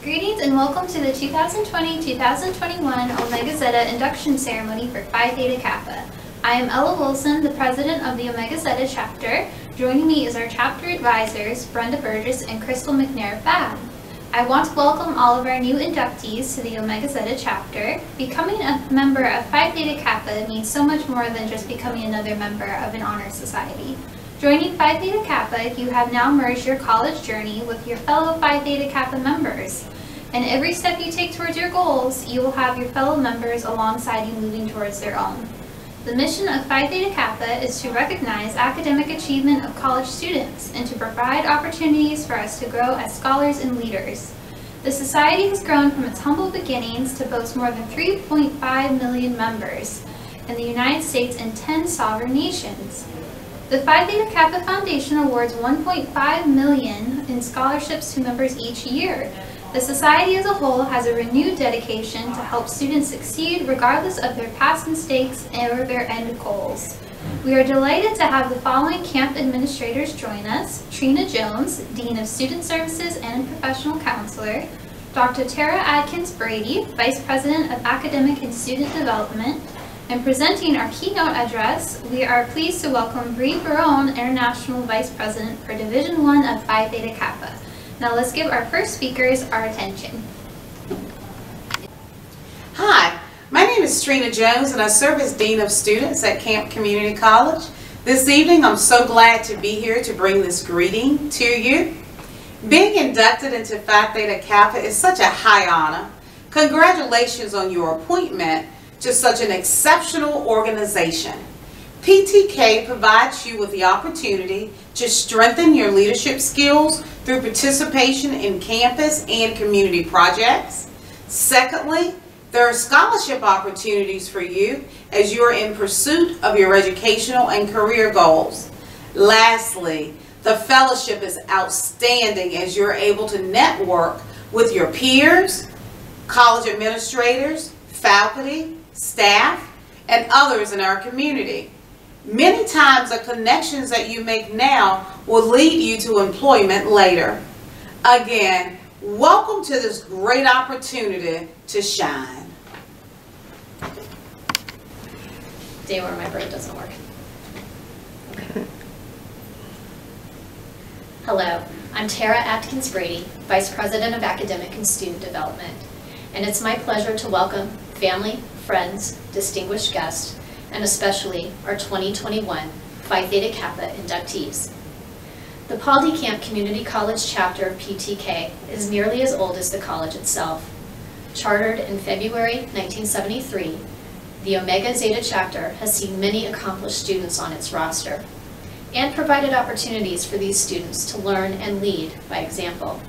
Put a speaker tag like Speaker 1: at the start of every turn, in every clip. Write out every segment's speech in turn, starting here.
Speaker 1: Greetings and welcome to the 2020-2021 Omega Zeta Induction Ceremony for Phi Theta Kappa. I am Ella Wilson, the President of the Omega Zeta Chapter. Joining me is our Chapter Advisors, Brenda Burgess and Crystal McNair-Babb. I want to welcome all of our new inductees to the Omega Zeta Chapter. Becoming a member of Phi Theta Kappa means so much more than just becoming another member of an honor society. Joining Phi Theta Kappa, you have now merged your college journey with your fellow Phi Theta Kappa members. And every step you take towards your goals, you will have your fellow members alongside you moving towards their own. The mission of Phi Theta Kappa is to recognize academic achievement of college students and to provide opportunities for us to grow as scholars and leaders. The society has grown from its humble beginnings to boast more than 3.5 million members in the United States and 10 sovereign nations. The Phi Theta Kappa Foundation awards $1.5 million in scholarships to members each year. The society as a whole has a renewed dedication to help students succeed regardless of their past mistakes or their end goals. We are delighted to have the following camp administrators join us: Katrina Jones, Dean of Student Services and Professional Counselor; Dr. Tara Atkins Brady, Vice President of Academic and Student Development; and presenting our keynote address, we are pleased to welcome Brady, International Vice President for Division I of Phi Theta Kappa. Now let's give our first speakers our attention.
Speaker 2: Hi, my name is Katrina Jones and I serve as Dean of Students at Camp Community College. This evening I'm so glad to be here to bring this greeting to you. Being inducted into Phi Theta Kappa is such a high honor. Congratulations on your appointment to such an exceptional organization. PTK provides you with the opportunity to strengthen your leadership skills through participation in campus and community projects. Secondly, there are scholarship opportunities for you as you are in pursuit of your educational and career goals. Lastly, the fellowship is outstanding as you're able to network with your peers, college administrators, faculty, staff, and others in our community. Many times the connections that you make now will lead you to employment later. Again, welcome to this great opportunity to shine.
Speaker 3: Day where my brain doesn't work. Okay. Hello, I'm Tara Atkins Brady, Vice President of Academic and Student Development, and it's my pleasure to welcome family, friends, distinguished guests, and especially our 2021 Phi Theta Kappa inductees. The Paul D. Camp Community College chapter of PTK is nearly as old as the college itself. Chartered in February 1973, the Omega Zeta chapter has seen many accomplished students on its roster and provided opportunities for these students to learn and lead by example.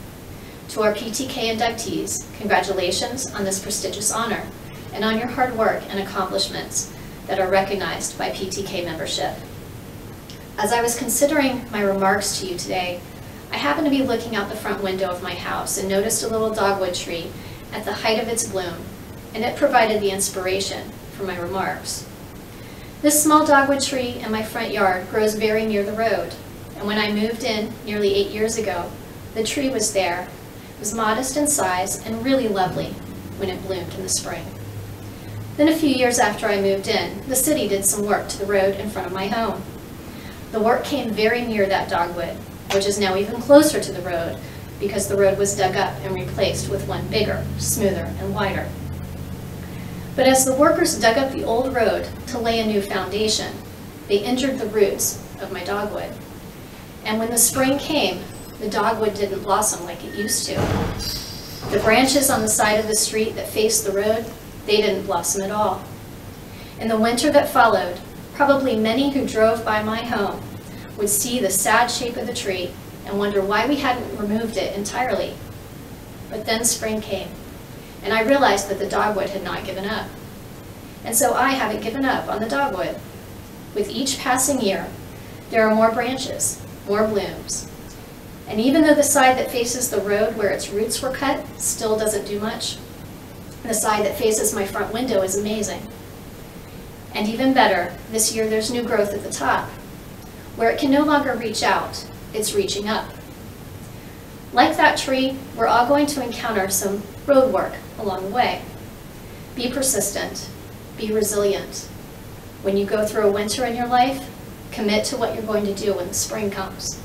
Speaker 3: To our PTK inductees, congratulations on this prestigious honor and on your hard work and accomplishments that are recognized by PTK membership. As I was considering my remarks to you today, I happened to be looking out the front window of my house and noticed a little dogwood tree at the height of its bloom, and it provided the inspiration for my remarks. This small dogwood tree in my front yard grows very near the road, and when I moved in nearly 8 years ago, the tree was there. It was modest in size and really lovely when it bloomed in the spring. Then a few years after I moved in, the city did some work to the road in front of my home. The work came very near that dogwood, which is now even closer to the road because the road was dug up and replaced with one bigger, smoother, and wider. But as the workers dug up the old road to lay a new foundation, they injured the roots of my dogwood. And when the spring came, the dogwood didn't blossom like it used to. The branches on the side of the street that faced the road, they didn't blossom at all. In the winter that followed, probably many who drove by my home would see the sad shape of the tree and wonder why we hadn't removed it entirely. But then spring came, and I realized that the dogwood had not given up. And so I haven't given up on the dogwood. With each passing year, there are more branches, more blooms. And even though the side that faces the road where its roots were cut still doesn't do much, the side that faces my front window is amazing. And even better, this year there's new growth at the top. Where it can no longer reach out, it's reaching up. Like that tree, we're all going to encounter some road work along the way. Be persistent, be resilient. When you go through a winter in your life, commit to what you're going to do when the spring comes.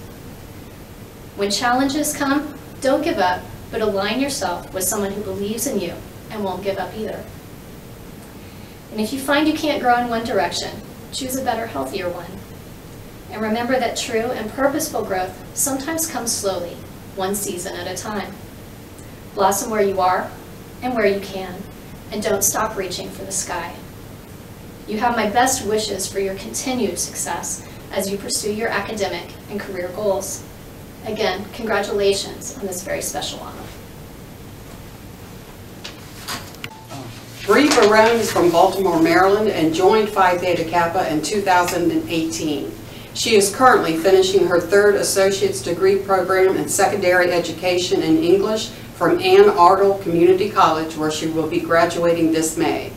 Speaker 3: When challenges come, don't give up, but align yourself with someone who believes in you and won't give up either. And if you find you can't grow in one direction, choose a better, healthier one. And remember that true and purposeful growth sometimes comes slowly, one season at a time. Blossom where you are and where you can, and don't stop reaching for the sky. You have my best wishes for your continued success as you pursue your academic and career goals. Again, congratulations on this very special honor.
Speaker 4: Bree Barone is from Baltimore, Maryland, and joined Phi Theta Kappa in 2018. She is currently finishing her third associate's degree program in secondary education in English from Ann Ardle Community College, where she will be graduating this May.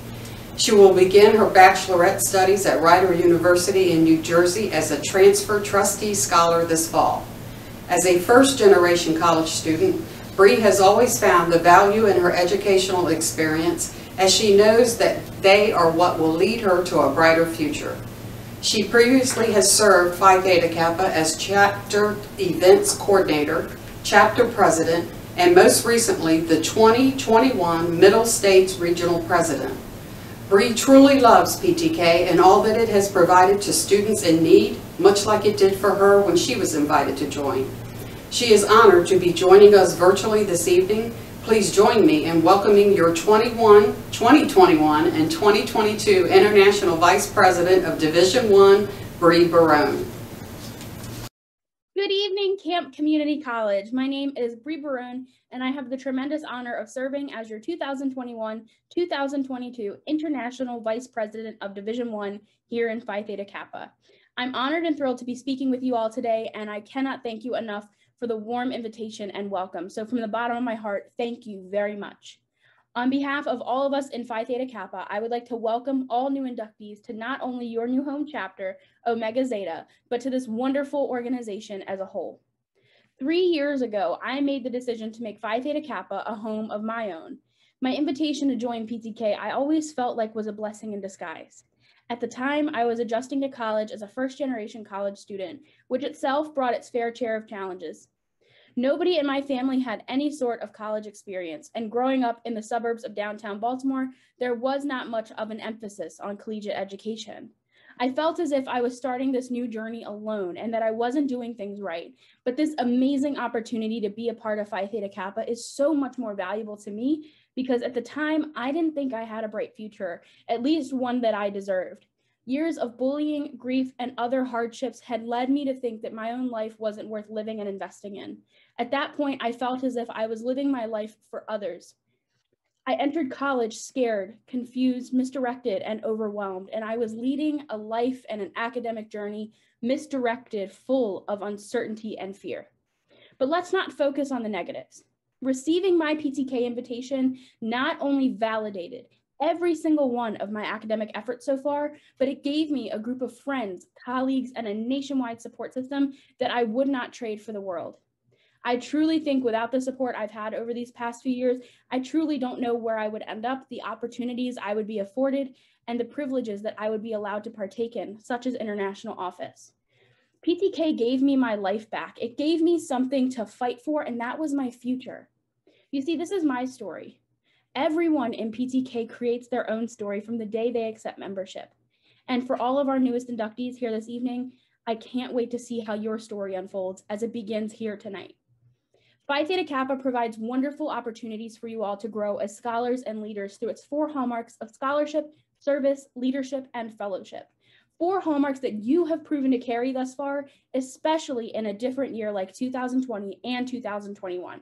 Speaker 4: She will begin her bachelorette studies at Rider University in New Jersey as a transfer trustee scholar this fall. As a first-generation college student, Bree has always found the value in her educational experience, as she knows that they are what will lead her to a brighter future. She previously has served Phi Theta Kappa as chapter events coordinator, chapter president, and most recently the 2021 Middle States Regional President. Bree truly loves PTK and all that it has provided to students in need, much like it did for her when she was invited to join. She is honored to be joining us virtually this evening. Please join me in welcoming your 2021 and 2022 International Vice President of Division I, Bree Barone.
Speaker 5: Good evening, Camp Community College. My name is Bree Barone, and I have the tremendous honor of serving as your 2021-2022 International Vice President of Division I here in Phi Theta Kappa. I'm honored and thrilled to be speaking with you all today, and I cannot thank you enough for the warm invitation and welcome. So from the bottom of my heart, thank you very much. On behalf of all of us in Phi Theta Kappa, I would like to welcome all new inductees to not only your new home chapter, Omega Zeta, but to this wonderful organization as a whole. 3 years ago, I made the decision to make Phi Theta Kappa a home of my own. My invitation to join PTK I always felt like was a blessing in disguise. At the time, I was adjusting to college as a first-generation college student, which itself brought its fair share of challenges. Nobody in my family had any sort of college experience, and growing up in the suburbs of downtown Baltimore, there was not much of an emphasis on collegiate education. I felt as if I was starting this new journey alone and that I wasn't doing things right, but this amazing opportunity to be a part of Phi Theta Kappa is so much more valuable to me because at the time, I didn't think I had a bright future, at least one that I deserved. Years of bullying, grief, and other hardships had led me to think that my own life wasn't worth living and investing in. At that point, I felt as if I was living my life for others. I entered college scared, confused, misdirected, and overwhelmed, and I was leading a life and an academic journey misdirected, full of uncertainty and fear. But let's not focus on the negatives. Receiving my PTK invitation not only validated every single one of my academic efforts so far, but it gave me a group of friends, colleagues, and a nationwide support system that I would not trade for the world. I truly think without the support I've had over these past few years, I truly don't know where I would end up, the opportunities I would be afforded, and the privileges that I would be allowed to partake in, such as international office. PTK gave me my life back. It gave me something to fight for, and that was my future. You see, this is my story. Everyone in PTK creates their own story from the day they accept membership. And for all of our newest inductees here this evening, I can't wait to see how your story unfolds as it begins here tonight. Phi Theta Kappa provides wonderful opportunities for you all to grow as scholars and leaders through its 4 hallmarks of scholarship, service, leadership, and fellowship. 4 hallmarks that you have proven to carry thus far, especially in a different year like 2020 and 2021.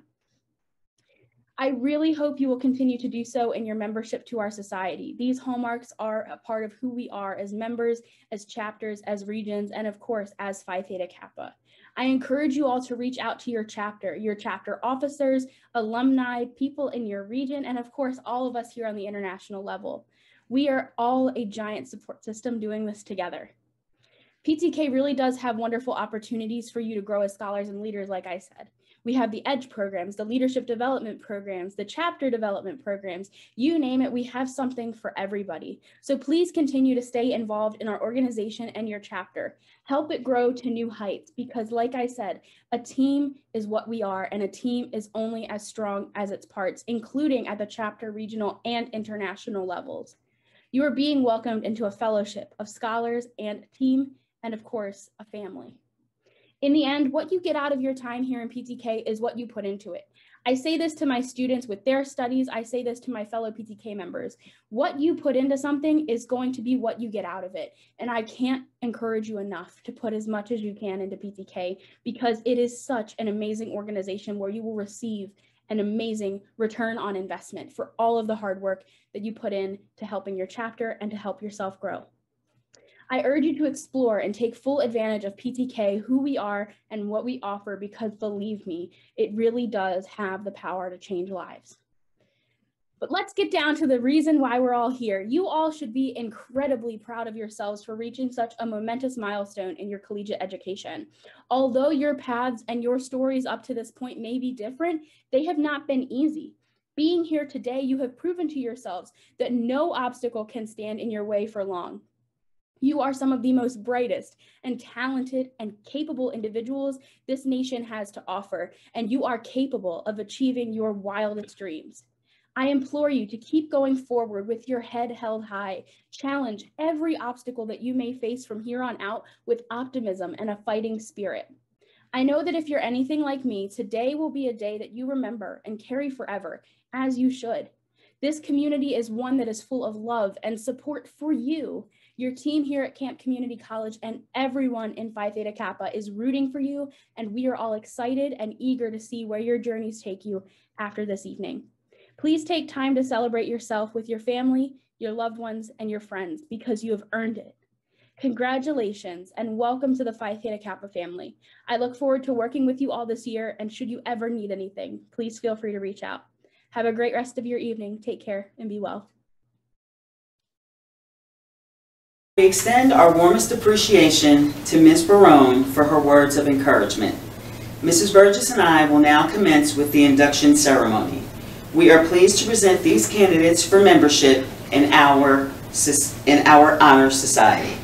Speaker 5: I really hope you will continue to do so in your membership to our society. These hallmarks are a part of who we are as members, as chapters, as regions, and of course, as Phi Theta Kappa. I encourage you all to reach out to your chapter officers, alumni, people in your region, and of course, all of us here on the international level. We are all a giant support system doing this together. PTK really does have wonderful opportunities for you to grow as scholars and leaders, like I said. We have the EDGE programs, the leadership development programs, the chapter development programs, you name it, we have something for everybody. So please continue to stay involved in our organization and your chapter. Help it grow to new heights because like I said, a team is what we are and a team is only as strong as its parts, including at the chapter, regional, and international levels. You are being welcomed into a fellowship of scholars and team, and of course, a family. In the end, what you get out of your time here in PTK is what you put into it. I say this to my students with their studies. I say this to my fellow PTK members. What you put into something is going to be what you get out of it. And I can't encourage you enough to put as much as you can into PTK because it is such an amazing organization where you will receive an amazing return on investment for all of the hard work that you put in to helping your chapter and to help yourself grow. I urge you to explore and take full advantage of PTK, who we are and what we offer, because believe me, it really does have the power to change lives. But let's get down to the reason why we're all here. You all should be incredibly proud of yourselves for reaching such a momentous milestone in your collegiate education. Although your paths and your stories up to this point may be different, they have not been easy. Being here today, you have proven to yourselves that no obstacle can stand in your way for long. You are some of the most brightest and talented and capable individuals this nation has to offer, and you are capable of achieving your wildest dreams. I implore you to keep going forward with your head held high. Challenge every obstacle that you may face from here on out with optimism and a fighting spirit. I know that if you're anything like me, today will be a day that you remember and carry forever, as you should. This community is one that is full of love and support for you. Your team here at Camp Community College and everyone in Phi Theta Kappa is rooting for you, and we are all excited and eager to see where your journeys take you after this evening. Please take time to celebrate yourself with your family, your loved ones, and your friends because you have earned it. Congratulations and welcome to the Phi Theta Kappa family. I look forward to working with you all this year, and should you ever need anything, please feel free to reach out. Have a great rest of your evening. Take care and be well.
Speaker 6: We extend our warmest appreciation to Ms. Barone for her words of encouragement. Mrs. Burgess and I will now commence with the induction ceremony. We are pleased to present these candidates for membership in our Honor Society.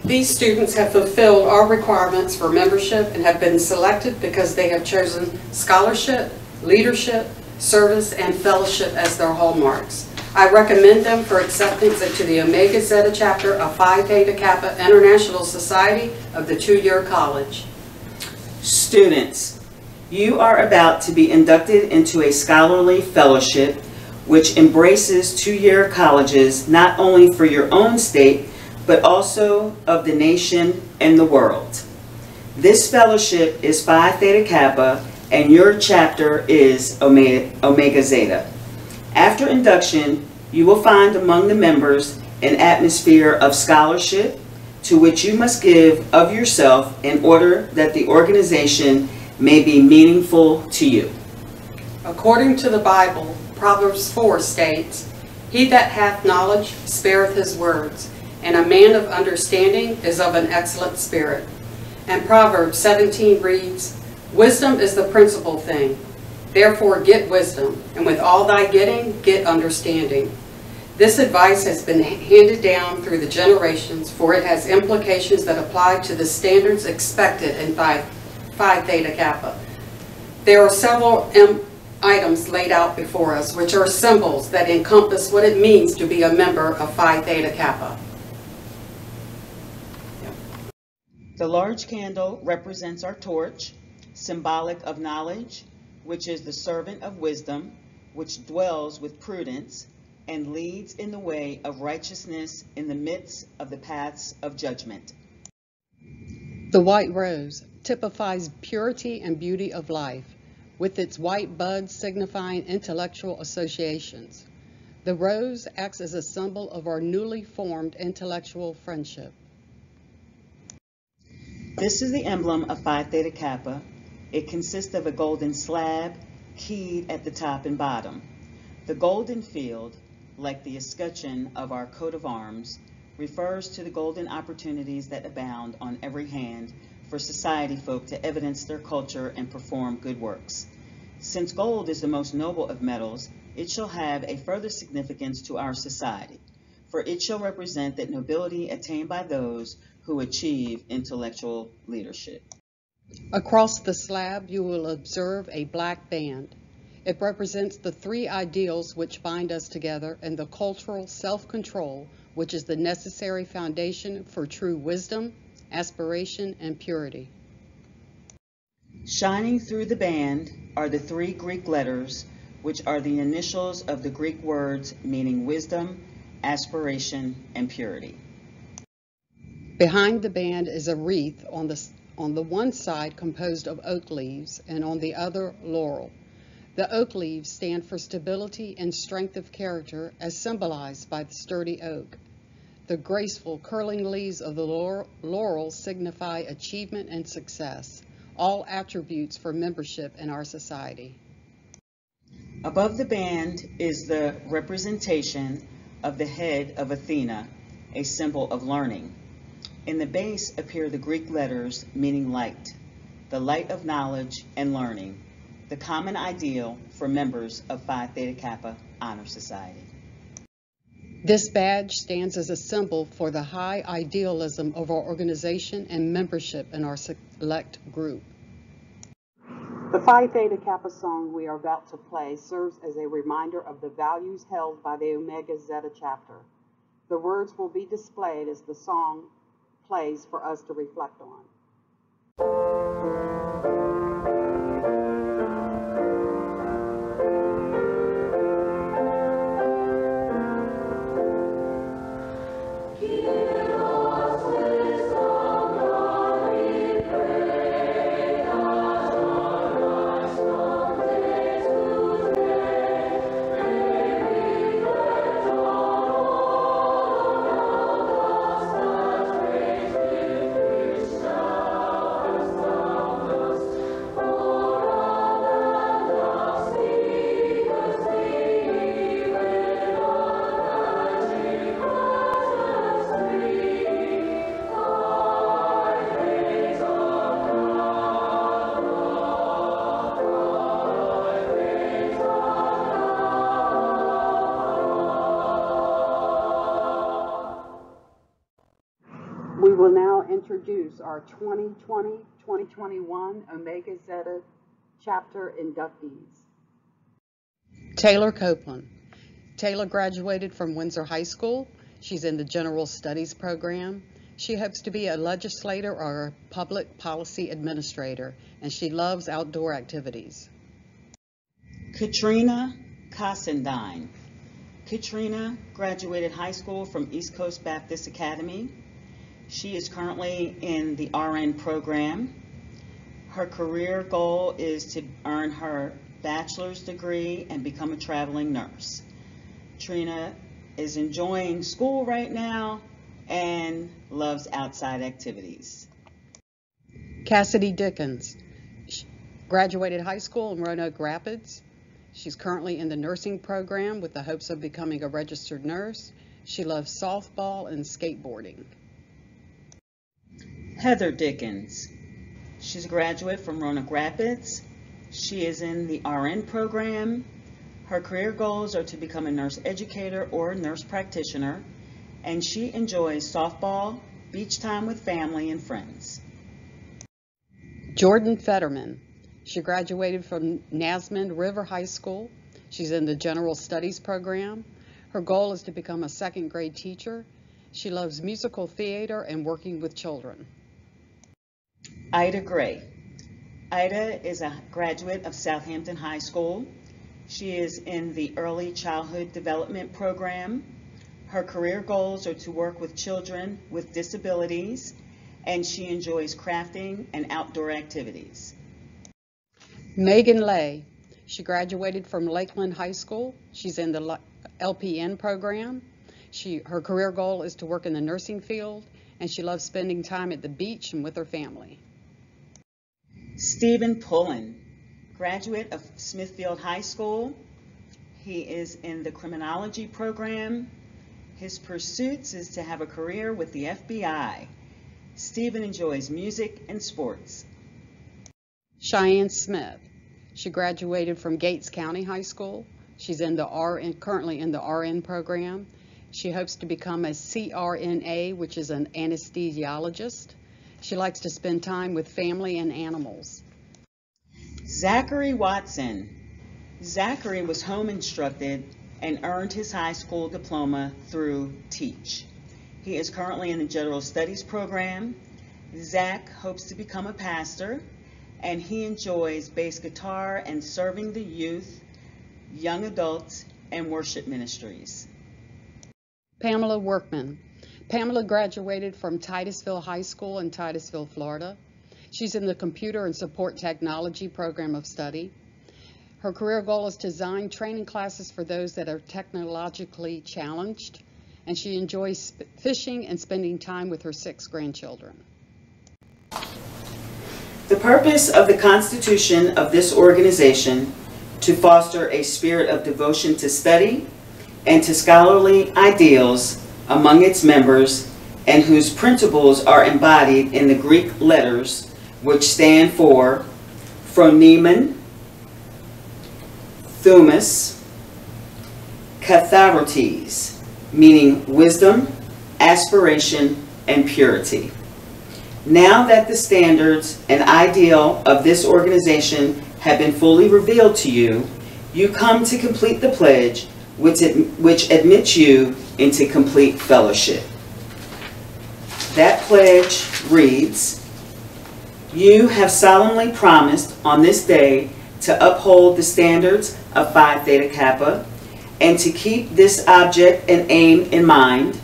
Speaker 4: These students have fulfilled our requirements for membership and have been selected because they have chosen scholarship, leadership, service, and fellowship as their hallmarks. I recommend them for acceptance into the Omega Zeta chapter of Phi Theta Kappa International Society of the two-year college.
Speaker 6: Students, you are about to be inducted into a scholarly fellowship which embraces two-year colleges not only for your own state, but also of the nation and the world. This fellowship is Phi Theta Kappa, and your chapter is Omega Zeta. After induction, you will find among the members an atmosphere of scholarship to which you must give of yourself in order that the organization may be meaningful to you.
Speaker 4: According to the Bible, Proverbs 4 states, "He that hath knowledge spareth his words, and a man of understanding is of an excellent spirit." And Proverbs 17 reads, "Wisdom is the principal thing. Therefore get wisdom, and with all thy getting, get understanding." This advice has been handed down through the generations, for it has implications that apply to the standards expected in Phi Theta Kappa. There are several items laid out before us, which are symbols that encompass what it means to be a member of Phi Theta Kappa.
Speaker 6: The large candle represents our torch, symbolic of knowledge, which is the servant of wisdom, which dwells with prudence and leads in the way of righteousness in the midst of the paths of judgment.
Speaker 7: The white rose typifies purity and beauty of life, with its white buds signifying intellectual associations. The rose acts as a symbol of our newly formed intellectual friendship.
Speaker 6: This is the emblem of Phi Theta Kappa. It consists of a golden slab keyed at the top and bottom. The golden field, like the escutcheon of our coat of arms, refers to the golden opportunities that abound on every hand for society folk to evidence their culture and perform good works. Since gold is the most noble of metals, it shall have a further significance to our society, for it shall represent that nobility attained by those who achieve intellectual leadership.
Speaker 7: Across the slab, you will observe a black band. It represents the three ideals which bind us together and the cultural self-control, which is the necessary foundation for true wisdom, aspiration, and purity.
Speaker 6: Shining through the band are the three Greek letters, which are the initials of the Greek words meaning wisdom, aspiration, and purity.
Speaker 7: Behind the band is a wreath on the one side composed of oak leaves and on the other laurel. The oak leaves stand for stability and strength of character as symbolized by the sturdy oak. The graceful curling leaves of the laurel signify achievement and success, all attributes for membership in our society.
Speaker 6: Above the band is the representation of the head of Athena, a symbol of learning. In the base appear the Greek letters meaning light, the light of knowledge and learning, the common ideal for members of Phi Theta Kappa Honor Society.
Speaker 7: This badge stands as a symbol for the high idealism of our organization and membership in our select group. The Phi Theta Kappa song we are about to play serves as a reminder of the values held by the Omega Zeta chapter. The words will be displayed as the song plays for us to reflect on. We will now introduce our 2020-2021 Omega Zeta chapter inductees. Taylor Copeland. Taylor graduated from Windsor High School. She's in the General Studies program. She hopes to be a legislator or a public policy administrator, and she loves outdoor activities.
Speaker 6: Katrina Casindine. Katrina graduated high school from East Coast Baptist Academy. She is currently in the RN program. Her career goal is to earn her bachelor's degree and become a traveling nurse. Trina is enjoying school right now and loves outside activities.
Speaker 7: Cassidy Dickens. She graduated high school in Roanoke Rapids. She's currently in the nursing program with the hopes of becoming a registered nurse. She loves softball and skateboarding.
Speaker 6: Heather Dickens. She's a graduate from Roanoke Rapids. She is in the RN program. Her career goals are to become a nurse educator or nurse practitioner, and she enjoys softball, beach time with family and friends.
Speaker 7: Jordan Fetterman. She graduated from Nasmond River High School. She's in the General Studies program. Her goal is to become a second grade teacher. She loves musical theater and working with children.
Speaker 6: Ida Gray. Ida is a graduate of Southampton High School. She is in the Early Childhood Development Program. Her career goals are to work with children with disabilities, and she enjoys crafting and outdoor activities.
Speaker 7: Megan Lay. She graduated from Lakeland High School. She's in the LPN program. Her career goal is to work in the nursing field, and she loves spending time at the beach and with her family.
Speaker 6: Stephen Pullen, graduate of Smithfield High School. He is in the criminology program. His pursuits is to have a career with the FBI. Stephen enjoys music and sports.
Speaker 7: Cheyenne Smith. She graduated from Gates County High School. She's currently in the RN program. She hopes to become a CRNA, which is an anesthesiologist. She likes to spend time with family and animals.
Speaker 6: Zachary Watson. Zachary was home instructed and earned his high school diploma through TEACH. He is currently in the General Studies program. Zach hopes to become a pastor, and he enjoys bass guitar and serving the youth, young adults, and worship ministries.
Speaker 7: Pamela Workman. Pamela graduated from Titusville High School in Titusville, Florida. She's in the Computer and Support Technology program of study. Her career goal is to design training classes for those that are technologically challenged, and she enjoys fishing and spending time with her 6 grandchildren.
Speaker 6: The purpose of the Constitution of this organization to foster a spirit of devotion to study and to scholarly ideals among its members, and whose principles are embodied in the Greek letters, which stand for phronemen, thumus, katharotes, meaning wisdom, aspiration, and purity. Now that the standards and ideal of this organization have been fully revealed to you, you come to complete the pledge which admits you into complete fellowship. That pledge reads, "You have solemnly promised on this day to uphold the standards of Phi Theta Kappa and to keep this object and aim in mind,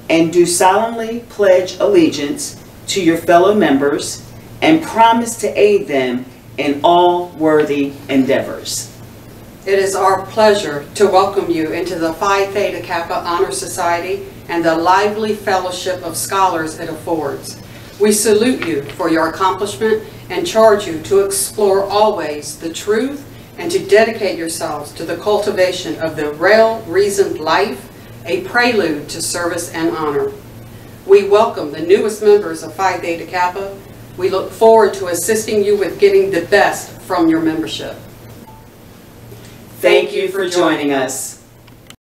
Speaker 6: and do solemnly pledge allegiance to your fellow members and promise to aid them in all worthy endeavors."
Speaker 4: It is our pleasure to welcome you into the Phi Theta Kappa Honor Society and the lively fellowship of scholars it affords. We salute you for your accomplishment and charge you to explore always the truth and to dedicate yourselves to the cultivation of the well-reasoned life, a prelude to service and honor. We welcome the newest members of Phi Theta Kappa. We look forward to assisting you with getting the best from your membership.
Speaker 6: Thank you for joining us.